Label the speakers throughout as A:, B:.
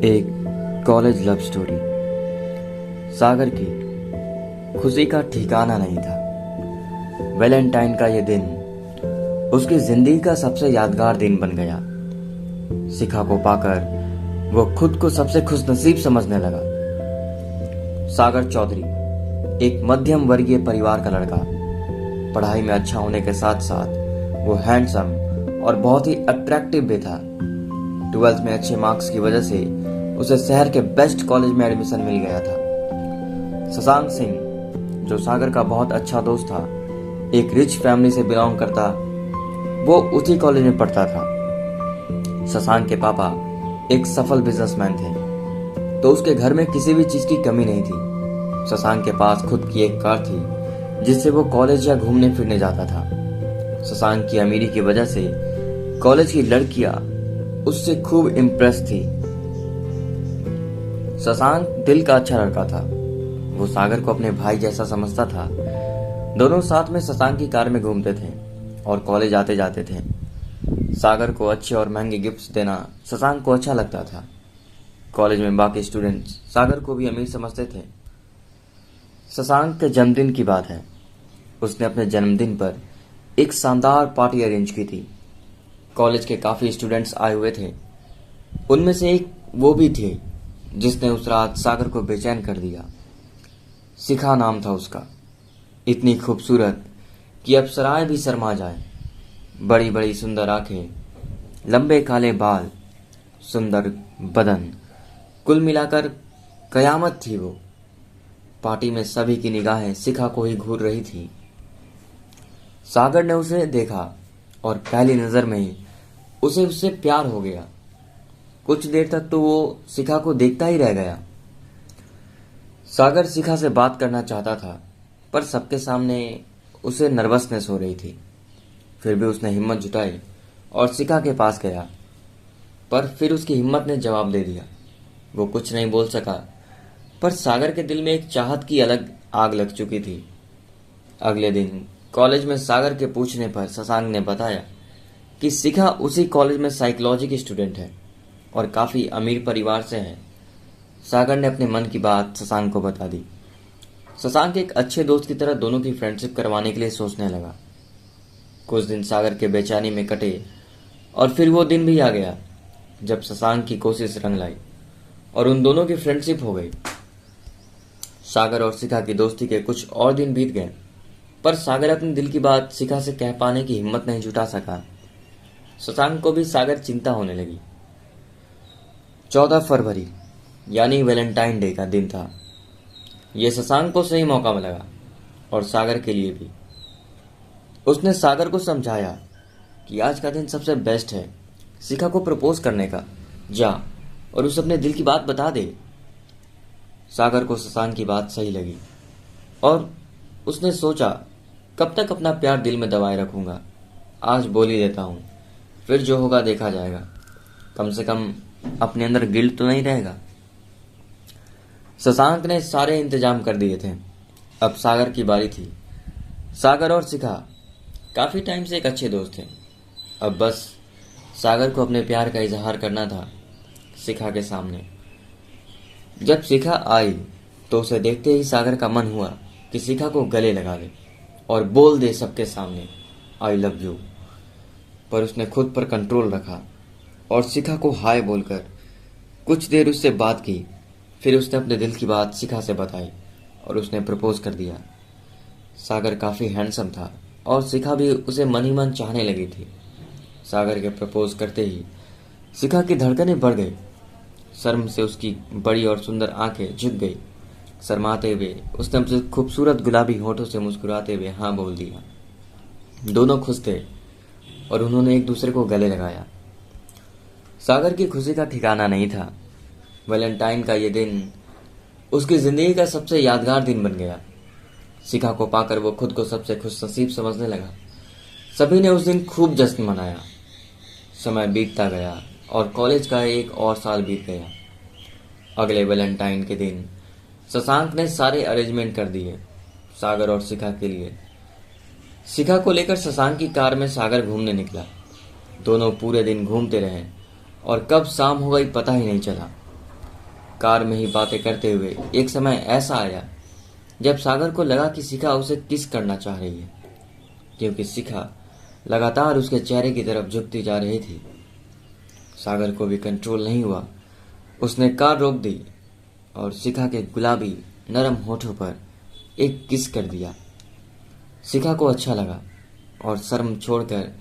A: एक college love story. सागर की खुशी का ठिकाना नहीं था। वैलेंटाइन का ये दिन उसकी जिंदगी का सबसे यादगार दिन बन गया। शिखा को पाकर वो खुद को सबसे खुशनसीब समझने लगा। सागर चौधरी एक मध्यम वर्गीय परिवार का लड़का, पढ़ाई में अच्छा होने के साथ साथ वो हैंडसम और बहुत ही अट्रैक्टिव भी था। 12th में अच्छे मार्क्स की वजह से उसे शहर के बेस्ट कॉलेज में एडमिशन मिल गया था। शशांक सिंह, जो सागर का बहुत अच्छा दोस्त था, एक रिच फैमिली से बिलोंग करता, वो उसी कॉलेज में पढ़ता था। शशांक के पापा एक सफल बिजनेसमैन थे, तो उसके घर में किसी भी चीज की कमी नहीं थी। शशांक के पास खुद की एक कार थी जिससे वो कॉलेज या घूमने फिरने जाता था। शशांक की अमीरी की वजह से कॉलेज की लड़कियां उससे खूब इम्प्रेस थी। शशांक दिल का अच्छा लड़का था। वो सागर को अपने भाई जैसा समझता था। दोनों साथ में शशांक की कार में घूमते थे और कॉलेज आते जाते थे। सागर को अच्छे और महंगे गिफ्ट्स देना शशांक को अच्छा लगता था। कॉलेज में बाकी स्टूडेंट्स सागर को भी अमीर समझते थे। शशांक के जन्मदिन की बात है। उसने अपने जन्मदिन पर एक शानदार पार्टी अरेंज की थी। कॉलेज के काफी स्टूडेंट्स आए हुए थे। उनमें से एक वो भी थी जिसने उस रात सागर को बेचैन कर दिया। शिखा नाम था उसका। इतनी खूबसूरत कि अप्सराएं भी शर्मा जाए। बड़ी बड़ी सुंदर आंखें, लंबे काले बाल, सुंदर बदन, कुल मिलाकर कयामत थी वो। पार्टी में सभी की निगाहें शिखा को ही घूर रही थी। सागर ने उसे देखा और पहली नजर में ही उसे उससे प्यार हो गया। कुछ देर तक तो वो शिखा को देखता ही रह गया। सागर शिखा से बात करना चाहता था, पर सबके सामने उसे नर्वसनेस हो रही थी। फिर भी उसने हिम्मत जुटाई और शिखा के पास गया, पर फिर उसकी हिम्मत ने जवाब दे दिया। वो कुछ नहीं बोल सका, पर सागर के दिल में एक चाहत की अलग आग लग चुकी थी। अगले दिन कॉलेज में सागर के पूछने पर शशांक ने बताया कि शिखा उसी कॉलेज में साइकोलॉजी की स्टूडेंट है और काफी अमीर परिवार से है। सागर ने अपने मन की बात शशांक को बता दी। शशांक एक अच्छे दोस्त की तरह दोनों की फ्रेंडशिप करवाने के लिए सोचने लगा। कुछ दिन सागर के बेचैनी में कटे और फिर वो दिन भी आ गया जब शशांक की कोशिश रंग लाई और उन दोनों की फ्रेंडशिप हो गई। सागर और शिखा की दोस्ती के कुछ और दिन बीत गए, पर सागर अपने दिल की बात शिखा से कह पाने की हिम्मत नहीं जुटा सका। शशांक को भी सागर चिंता होने लगी। 14 फरवरी यानी वैलेंटाइन डे का दिन था। यह शशांक को सही मौका लगा और सागर के लिए भी। उसने सागर को समझाया कि आज का दिन सबसे बेस्ट है शिखा को प्रपोज करने का। जा और उसे अपने दिल की बात बता दे। सागर को शशांक की बात सही लगी और उसने सोचा, कब तक अपना प्यार दिल में दबाए रखूंगा। आज बोल ही देता हूं, फिर जो होगा देखा जाएगा। कम से कम अपने अंदर गिल्ट तो नहीं रहेगा। शशांक ने सारे इंतजाम कर दिए थे। अब सागर की बारी थी। सागर और शिखा काफी टाइम से एक अच्छे दोस्त थे। अब बस सागर को अपने प्यार का इजहार करना था शिखा के सामने। जब शिखा आई तो उसे देखते ही सागर का मन हुआ कि शिखा को गले लगा ले और बोल दे सबके सामने, आई लव यू। पर उसने खुद पर कंट्रोल रखा और शिखा को हाय बोलकर कुछ देर उससे बात की। फिर उसने अपने दिल की बात शिखा से बताई और उसने प्रपोज कर दिया। सागर काफी हैंडसम था और शिखा भी उसे मन ही मन चाहने लगी थी। सागर के प्रपोज करते ही शिखा की धड़कनें बढ़ गई। शर्म से उसकी बड़ी और सुंदर आंखें झुक गई। शर्माते हुए उसने अपने खूबसूरत गुलाबी होठों से मुस्कुराते हुए हाँ बोल दिया। दोनों खुश थे और उन्होंने एक दूसरे को गले लगाया। सागर की खुशी का ठिकाना नहीं था। वैलेंटाइन का ये दिन उसकी जिंदगी का सबसे यादगार दिन बन गया। शिखा को पाकर वो खुद को सबसे खुशनसीब समझने लगा। सभी ने उस दिन खूब जश्न मनाया। समय बीतता गया और कॉलेज का एक और साल बीत गया। अगले वैलेंटाइन के दिन शशांक ने सारे अरेंजमेंट कर दिए सागर और शिखा के लिए। शिखा को लेकर शशांक की कार में सागर घूमने निकला। दोनों पूरे दिन घूमते रहे और कब शाम हो गई पता ही नहीं चला। कार में ही बातें करते हुए एक समय ऐसा आया जब सागर को लगा कि शिखा उसे किस करना चाह रही है, क्योंकि शिखा लगातार उसके चेहरे की तरफ झुकती जा रही थी। सागर को भी कंट्रोल नहीं हुआ। उसने कार रोक दी और शिखा के गुलाबी नरम होठों पर एक किस कर दिया। शिखा को अच्छा लगा और शर्म छोड़कर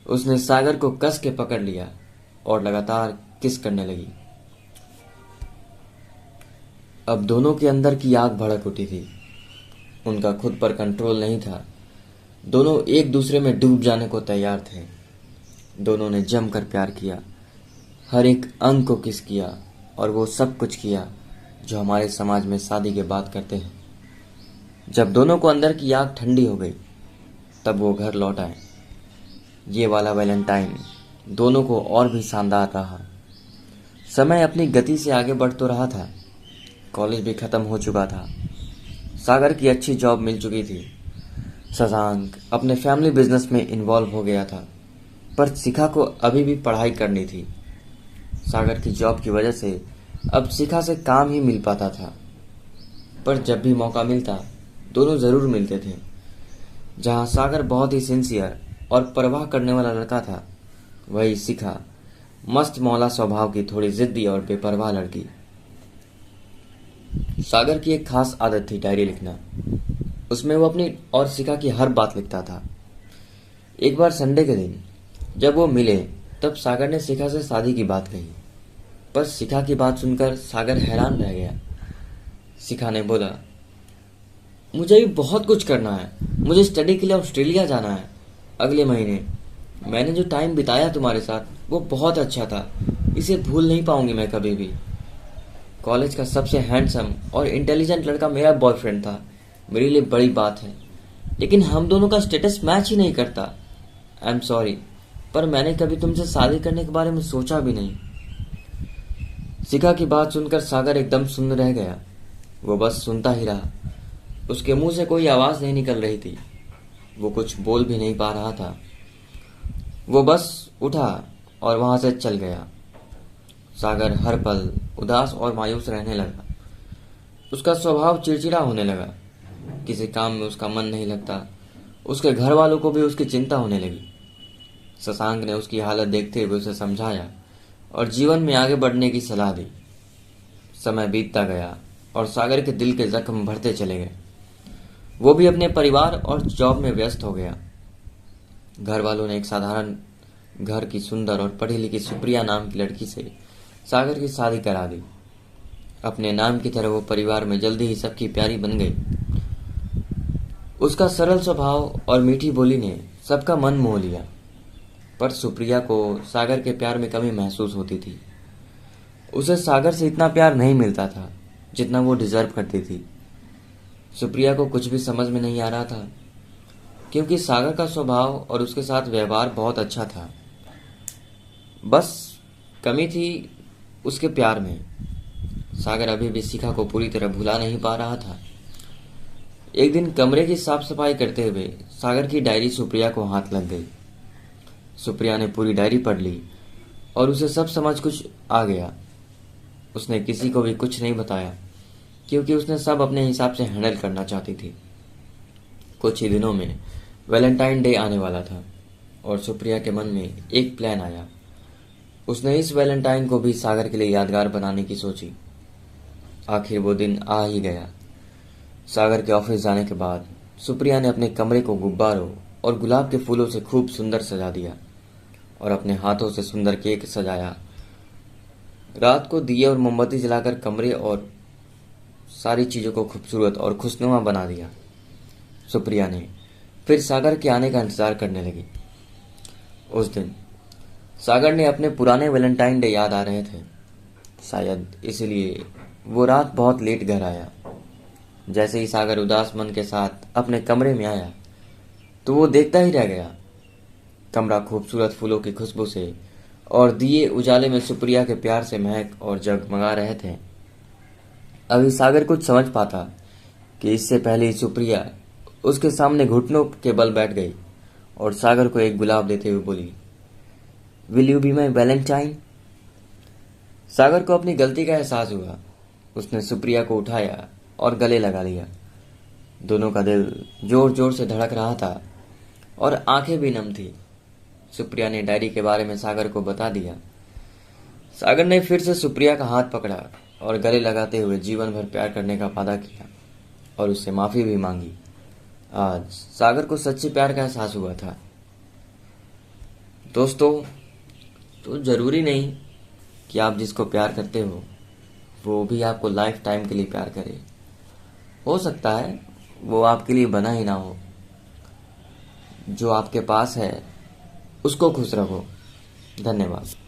A: उसने सागर को कस के पकड़ लिया और लगातार किस करने लगी। अब दोनों के अंदर की आग भड़क उठी थी। उनका खुद पर कंट्रोल नहीं था। दोनों एक दूसरे में डूब जाने को तैयार थे। दोनों ने जमकर प्यार किया, हर एक अंग को किस किया और वो सब कुछ किया जो हमारे समाज में शादी के बाद करते हैं। जब दोनों को अंदर की आग ठंडी हो गई तब वो घर लौट आए। ये वाला वैलेंटाइन दोनों को और भी शानदार रहा। समय अपनी गति से आगे बढ़ तो रहा था। कॉलेज भी खत्म हो चुका था। सागर की अच्छी जॉब मिल चुकी थी। शशांक अपने फैमिली बिजनेस में इन्वॉल्व हो गया था, पर शिखा को अभी भी पढ़ाई करनी थी। सागर की जॉब की वजह से अब शिखा से काम ही मिल पाता था, पर जब भी मौका मिलता दोनों जरूर मिलते थे। जहां सागर बहुत ही सिंसियर और परवाह करने वाला लड़का था, वही शिखा मस्त मौला स्वभाव की थोड़ी जिद्दी और बेपरवाह लड़की। सागर की एक खास आदत थी डायरी लिखना। उसमें वो अपनी और शिखा की हर बात लिखता था। एक बार संडे के दिन जब वो मिले तब सागर ने शिखा से शादी की बात कही, पर शिखा की बात सुनकर सागर हैरान रह गया। शिखा ने बोला, मुझे भी बहुत कुछ करना है। मुझे स्टडी के लिए ऑस्ट्रेलिया जाना है अगले महीने। मैंने जो टाइम बिताया तुम्हारे साथ वो बहुत अच्छा था, इसे भूल नहीं पाऊंगी मैं कभी भी। कॉलेज का सबसे हैंडसम और इंटेलिजेंट लड़का मेरा बॉयफ्रेंड था, मेरे लिए बड़ी बात है, लेकिन हम दोनों का स्टेटस मैच ही नहीं करता। आई एम सॉरी, पर मैंने कभी तुमसे शादी करने के बारे में सोचा भी नहीं। शिखा की बात सुनकर सागर एकदम सुन्न रह गया। वो बस सुनता ही रहा। उसके मुंह से कोई आवाज नहीं निकल रही थी। वो कुछ बोल भी नहीं पा रहा था। वो बस उठा और वहां से चल गया। सागर हर पल उदास और मायूस रहने लगा। उसका स्वभाव चिड़चिड़ा होने लगा। किसी काम में उसका मन नहीं लगता। उसके घर वालों को भी उसकी चिंता होने लगी। शशांक ने उसकी हालत देखते हुए उसे समझाया और जीवन में आगे बढ़ने की सलाह दी। समय बीतता गया और सागर के दिल के जख्म भरते चले गए। वो भी अपने परिवार और जॉब में व्यस्त हो गया। घर वालों ने एक साधारण घर की सुंदर और पढ़ी लिखी सुप्रिया नाम की लड़की से सागर की शादी करा दी। अपने नाम की तरह वो परिवार में जल्दी ही सबकी प्यारी बन गई। उसका सरल स्वभाव और मीठी बोली ने सबका मन मोह लिया, पर सुप्रिया को सागर के प्यार में कमी महसूस होती थी। उसे सागर से इतना प्यार नहीं मिलता था जितना वो डिजर्व करती थी। सुप्रिया को कुछ भी समझ में नहीं आ रहा था, क्योंकि सागर का स्वभाव और उसके साथ व्यवहार बहुत अच्छा था। बस कमी थी उसके प्यार में। सागर अभी भी शिखा को पूरी तरह भुला नहीं पा रहा था। एक दिन कमरे की साफ सफाई करते हुए सागर की डायरी सुप्रिया को हाथ लग गई। सुप्रिया ने पूरी डायरी पढ़ ली और उसे सब समझ कुछ आ गया। उसने किसी को भी कुछ नहीं बताया, क्योंकि उसने सब अपने हिसाब से हैंडल करना चाहती थी। कुछ ही दिनों में वैलेंटाइन डे आने वाला था और सुप्रिया के मन में एक प्लान आया। उसने इस वैलेंटाइन को भी सागर के लिए यादगार बनाने की सोची। आखिर वो दिन आ ही गया। सागर के ऑफिस जाने के बाद सुप्रिया ने अपने कमरे को गुब्बारों और गुलाब के फूलों से खूब सुंदर सजा दिया और अपने हाथों से सुंदर केक सजाया। रात को दिए और मोमबत्ती जलाकर कमरे और सारी चीजों को खूबसूरत और खुशनुमा बना दिया। सुप्रिया ने फिर सागर के आने का इंतजार करने लगी। उस दिन सागर ने अपने पुराने वैलेंटाइन डे याद आ रहे थे। शायद इसलिए वो रात बहुत लेट घर आया। जैसे ही सागर उदास मन के साथ अपने कमरे में आया तो वो देखता ही रह गया। कमरा खूबसूरत फूलों की खुशबू से और दिए उजाले में सुप्रिया के प्यार से महक और जगमगा रहे थे। अभी सागर कुछ समझ पाता कि इससे पहले ही सुप्रिया उसके सामने घुटनों के बल बैठ गई और सागर को एक गुलाब देते हुए बोली, will you be my valentine. Sagar को अपनी गलती का एहसास हुआ। उसने सुप्रिया को उठाया और गले लगा लिया। दोनों का दिल जोर जोर से धड़क रहा था और आंखें भी नम थी। सुप्रिया ने डायरी के बारे में सागर को बता दिया। सागर ने फिर से सुप्रिया का हाथ पकड़ा और गले लगाते हुए जीवन भर प्यार करने का वादा किया और उससे माफी भी मांगी। आज सागर को सच्चे प्यार का एहसास हुआ था। दोस्तों, तो जरूरी नहीं कि आप जिसको प्यार करते हो वो भी आपको लाइफ टाइम के लिए प्यार करे। हो सकता है वो आपके लिए बना ही ना हो। जो आपके पास है उसको खुश रखो। धन्यवाद।